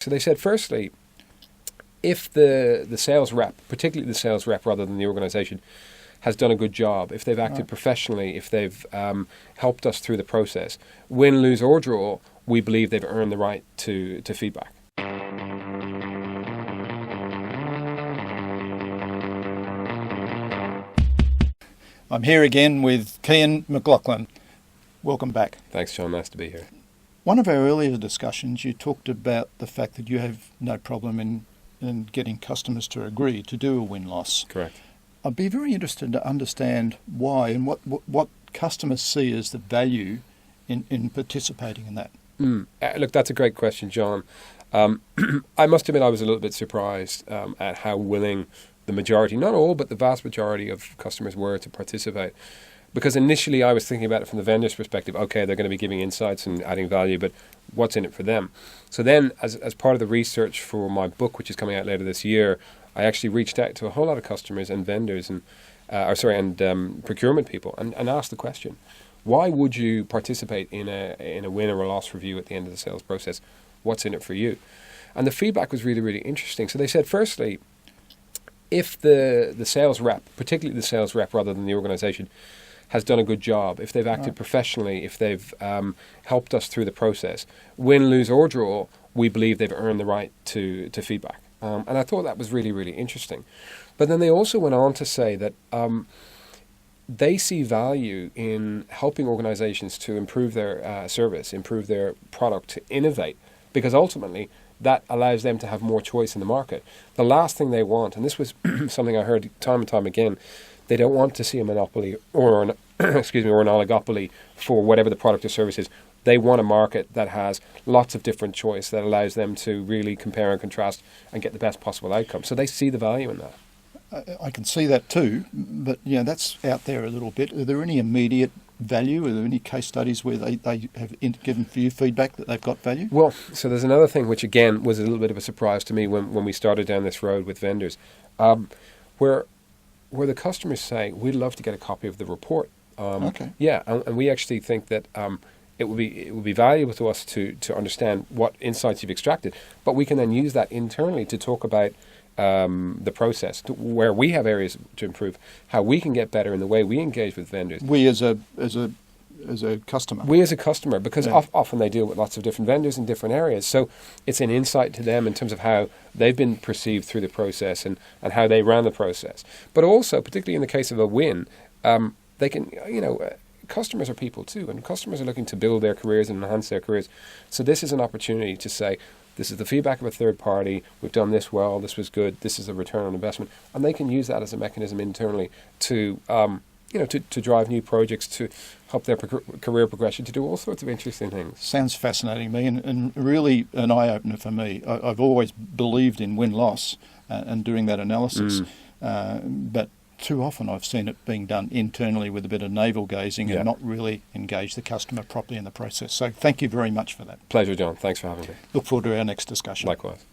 So they said, firstly, if the sales rep, particularly the sales rep rather than the organisation, has done a good job, if they've acted professionally, if they've helped us through the process, win, lose or draw, we believe they've earned the right to feedback. I'm here again with Cian McLoughlin. Welcome back. Thanks, John. Nice to be here. One of our earlier discussions, you talked about the fact that you have no problem in getting customers to agree to do a win-loss. Correct. I'd be very interested to understand why and what customers see as the value in participating in that. Look, that's a great question, John. I must admit I was a little bit surprised at how willing the majority, not all, but the vast majority of customers were to participate. Because initially I was thinking about it from the vendor's perspective. Okay, they're going to be giving insights and adding value, but what's in it for them? So then, as part of the research for my book, which is coming out later this year, I actually reached out to a whole lot of customers and vendors and procurement people and asked the question: why would you participate in a win or a loss review at the end of the sales process? What's in it for you? And the feedback was really, really interesting. So they said, firstly, if the sales rep, particularly the sales rep rather than the organisation, has done a good job, if they've acted professionally, if they've helped us through the process, win, lose or draw, we believe they've earned the right to feedback. And I thought that was really, really interesting. But then they also went on to say that they see value in helping organizations to improve their service, improve their product, to innovate, because ultimately that allows them to have more choice in the market. The last thing they want, and this was something I heard time and time again, they don't want to see a monopoly or an oligopoly for whatever the product or service is. They want a market that has lots of different choice that allows them to really compare and contrast and get the best possible outcome. So they see the value in that. I can see that too, but that's out there a little bit. Are there any immediate value? Are there any case studies where they have given you feedback that they've got value? Well, so there's another thing which again was a little bit of a surprise to me when we started down this road with vendors, where the customers say, we'd love to get a copy of the report. Okay. Yeah, and we actually think that it would be valuable to us to understand what insights you've extracted, but we can then use that internally to talk about the process, where we have areas to improve, how we can get better in the way we engage with vendors. We as a customer. We as a customer, because often they deal with lots of different vendors in different areas. So it's an insight to them in terms of how they've been perceived through the process and how they ran the process. But also, particularly in the case of a win, they can, customers are people too, and customers are looking to build their careers and enhance their careers. So this is an opportunity to say, this is the feedback of a third party, we've done this well, this was good, this is a return on investment. And they can use that as a mechanism internally to drive new projects, to help their career progression, to do all sorts of interesting things. Sounds fascinating to me, and really an eye-opener for me. I've always believed in win-loss and doing that analysis, but too often I've seen it being done internally with a bit of navel-gazing and not really engage the customer properly in the process. So thank you very much for that. Pleasure, John. Thanks for having me. Look forward to our next discussion. Likewise.